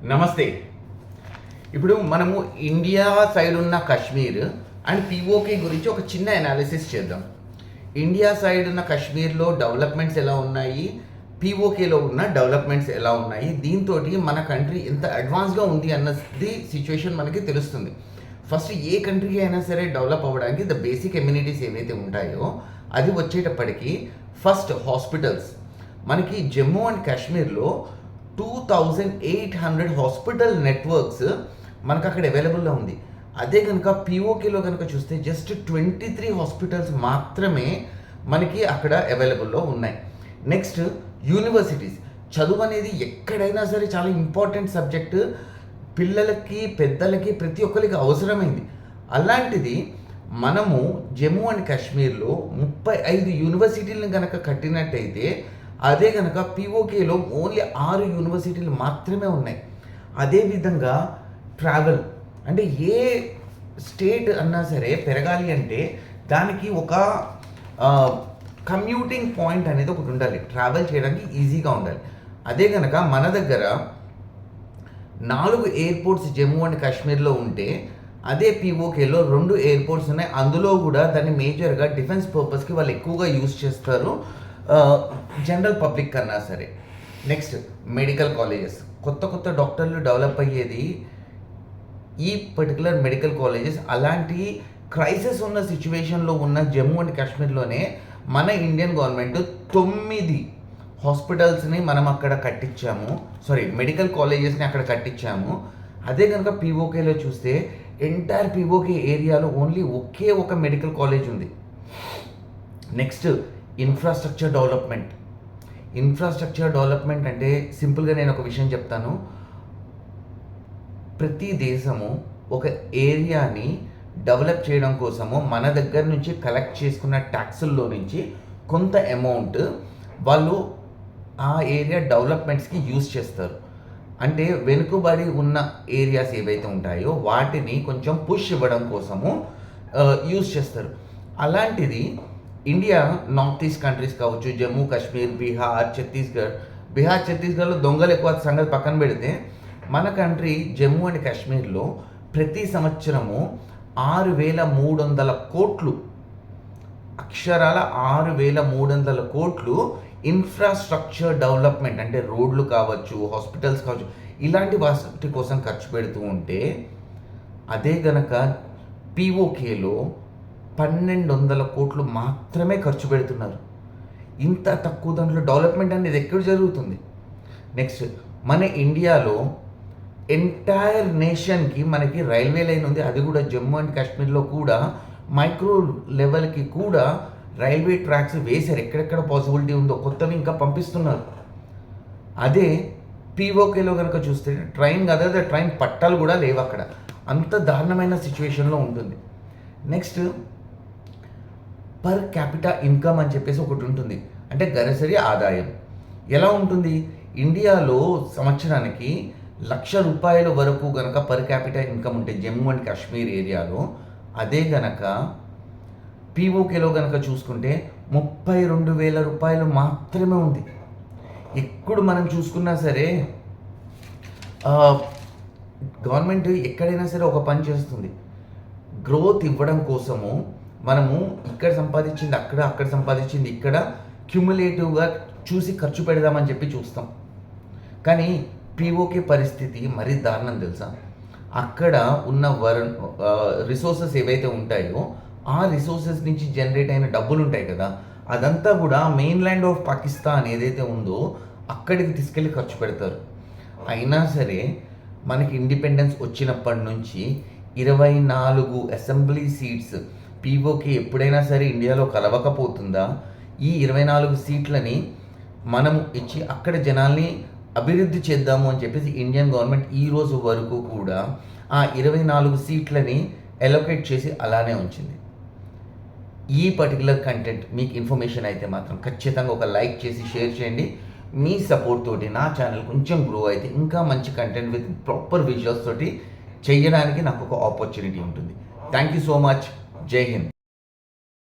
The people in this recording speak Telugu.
నమస్తే. ఇప్పుడు మనము ఇండియా సైడ్ ఉన్న కశ్మీర్ అండ్ పీఓకే గురించి ఒక చిన్న అనాలిసిస్ చేద్దాం. ఇండియా సైడ్ ఉన్న కశ్మీర్లో డెవలప్మెంట్స్ ఎలా ఉన్నాయి, పీఓకేలో ఉన్న డెవలప్మెంట్స్ ఎలా ఉన్నాయి, దీంతో మన కంట్రీ ఎంత అడ్వాన్స్గా ఉంది అన్నది సిచ్యువేషన్ మనకి తెలుస్తుంది. ఫస్ట్ ఏ కంట్రీ అయినా సరే డెవలప్ అవ్వడానికి ద బేసిక్ ఎమ్యూనిటీస్ ఏవైతే ఉంటాయో అది వచ్చేటప్పటికి ఫస్ట్ హాస్పిటల్స్. మనకి జమ్మూ అండ్ కాశ్మీర్లో 2800 హాస్పిటల్ నెట్వర్క్స్ మనకు అక్కడ అవైలబుల్లో ఉంది. అదే కనుక పీఓకేలో కనుక చూస్తే జస్ట్ 23 హాస్పిటల్స్ మాత్రమే మనకి అక్కడ అవైలబుల్లో ఉన్నాయి. Next universities. చదువు అనేది ఎక్కడైనా సరే చాలా ఇంపార్టెంట్ సబ్జెక్ట్, పిల్లలకి పెద్దలకి ప్రతి ఒక్కరికి అవసరమైంది. అలాంటిది మనము జమ్మూ అండ్ కాశ్మీర్లో 35 యూనివర్సిటీలను కనుక కట్టినట్టయితే అదే కనుక పీఓకేలో ఓన్లీ 6 యూనివర్సిటీలు మాత్రమే ఉన్నాయి. అదేవిధంగా ట్రావెల్, అంటే ఏ స్టేట్ అన్నా సరే పెరగాలి అంటే దానికి ఒక కమ్యూటింగ్ పాయింట్ అనేది ఒకటి ఉండాలి, ట్రావెల్ చేయడానికి ఈజీగా ఉండాలి. అదే కనుక మన దగ్గర 4 ఎయిర్పోర్ట్స్ జమ్మూ అండ్ కాశ్మీర్లో ఉంటే అదే పీఓకేలో 2 ఎయిర్పోర్ట్స్ ఉన్నాయి. అందులో కూడా దాన్ని మేజర్గా డిఫెన్స్ పర్పస్కి వాళ్ళు ఎక్కువగా యూజ్ చేస్తారు, జనరల్ పబ్లిక్ కన్నా సరే. Next medical colleges. కొత్త డాక్టర్లు డెవలప్ అయ్యేది ఈ పర్టికులర్ మెడికల్ కాలేజెస్. అలాంటి క్రైసిస్ ఉన్న సిచ్యువేషన్లో ఉన్న జమ్మూ అండ్ కాశ్మీర్లోనే మన ఇండియన్ గవర్నమెంట్ 9 హాస్పిటల్స్ని మనం అక్కడ కట్టించాము, మెడికల్ కాలేజెస్ని అక్కడ కట్టించాము. అదే కనుక పీఓకేలో చూస్తే ఎంటైర్ పీఓకే ఏరియాలో ఓన్లీ ఒకే ఒక మెడికల్ కాలేజ్ ఉంది. నెక్స్ట్ ఇన్ఫ్రాస్ట్రక్చర్ డెవలప్మెంట్ అంటే సింపుల్గా నేను ఒక విషయం చెప్తాను. ప్రతి దేశము ఒక ఏరియాని డెవలప్ చేయడం కోసము మన దగ్గర నుంచి కలెక్ట్ చేసుకున్న ట్యాక్సుల్లో నుంచి కొంత అమౌంట్ వాళ్ళు ఆ ఏరియా డెవలప్మెంట్స్కి యూజ్ చేస్తారు. అంటే వెనుకబడి ఉన్న ఏరియాస్ ఏవైతే ఉంటాయో వాటిని కొంచెం పుష్ ఇవ్వడం కోసము యూజ్ చేస్తారు. అలాంటిది ఇండియా నార్త్ ఈస్ట్ కంట్రీస్ కావచ్చు, జమ్మూ కాశ్మీర్, బీహార్, ఛత్తీస్గఢ్లో దొంగలు ఎక్కువ సంగతి పక్కన పెడితే మన కంట్రీ జమ్మూ అండ్ కాశ్మీర్లో ప్రతి సంవత్సరము 6,300 కోట్లు, అక్షరాల 6,300 కోట్లు ఇన్ఫ్రాస్ట్రక్చర్ డెవలప్మెంట్ అంటే రోడ్లు కావచ్చు, హాస్పిటల్స్ కావచ్చు, ఇలాంటి వాటి కోసం ఖర్చు పెడుతూ ఉంటే అదే గనక పీఓకేలో 1,200 కోట్లు మాత్రమే ఖర్చు పెడుతున్నారు. ఇంత తక్కువ దాంట్లో డెవలప్మెంట్ అనేది ఎక్కడ జరుగుతుంది? నెక్స్ట్ మన ఇండియాలో ఎంటైర్ నేషన్కి మనకి రైల్వే లైన్ ఉంది. అది కూడా జమ్మూ అండ్ కాశ్మీర్లో కూడా మైక్రో లెవెల్కి కూడా రైల్వే ట్రాక్స్ వేశారు. ఎక్కడెక్కడ పాసిబిలిటీ ఉందో కొత్తవి ఇంకా పంపిస్తున్నారు. అదే పీఓకేలో కనుక చూస్తే ట్రైన్ కదా, ట్రైన్ పట్టాలు కూడా లేవు అక్కడ. అంత దారుణమైన సిచ్యువేషన్లో ఉంటుంది. నెక్స్ట్ పర్ క్యాపిటా ఇన్కమ్ అని చెప్పేసి ఒకటి ఉంటుంది, అంటే గరిసరి ఆదాయం ఎలా ఉంటుంది. ఇండియాలో సంవత్సరానికి ₹1,00,000 వరకు కనుక పర్ క్యాపిటా ఇన్కమ్ ఉంటే జమ్మూ అండ్ కాశ్మీర్ ఏరియాలో, అదే గనక పీఓకేలో కనుక చూసుకుంటే ₹32,000 మాత్రమే ఉంది. ఎప్పుడు మనం చూసుకున్నా సరే గవర్నమెంట్ ఎక్కడైనా సరే ఒక పని చేస్తుంది, గ్రోత్ ఇవ్వడం కోసము మనము ఇక్కడ సంపాదించింది అక్కడ సంపాదించింది ఇక్కడ క్యుములేటివ్గా చూసి ఖర్చు పెడదామని చెప్పి చూస్తాం. కానీ పీఓకే పరిస్థితి మరీ దారుణం తెలుసా. అక్కడ ఉన్న రిసోర్సెస్ ఏవైతే ఉంటాయో ఆ రిసోర్సెస్ నుంచి జనరేట్ అయిన డబ్బులు ఉంటాయి కదా, అదంతా కూడా మెయిన్ ల్యాండ్ ఆఫ్ పాకిస్తాన్ ఏదైతే ఉందో అక్కడికి తీసుకెళ్ళి ఖర్చు పెడతారు. అయినా సరే మనకి ఇండిపెండెన్స్ వచ్చినప్పటి నుంచి 24 అసెంబ్లీ సీట్స్ పీఓకే ఎప్పుడైనా సరే ఇండియాలో కలవకపోతుందా? ఈ 24 సీట్లని మనం ఇచ్చి అక్కడ జనాల్ని అభివృద్ధి చేద్దాము అని చెప్పేసి ఇండియన్ గవర్నమెంట్ ఈ రోజు వరకు కూడా ఆ 24 సీట్లని అలొకేట్ చేసి అలానే ఉంచింది. ఈ పర్టికులర్ కంటెంట్ మీకు ఇన్ఫర్మేషన్ అయితే మాత్రం ఖచ్చితంగా ఒక లైక్ చేసి షేర్ చేయండి. మీ సపోర్ట్ తోటి నా ఛానల్ కొంచెం గ్రో అయితే ఇంకా మంచి కంటెంట్ విత్ ప్రాపర్ విజువల్స్ తోటి చేయడానికి నాకు ఒక ఆపర్చునిటీ ఉంటుంది. Thank you so much. జై హింద్.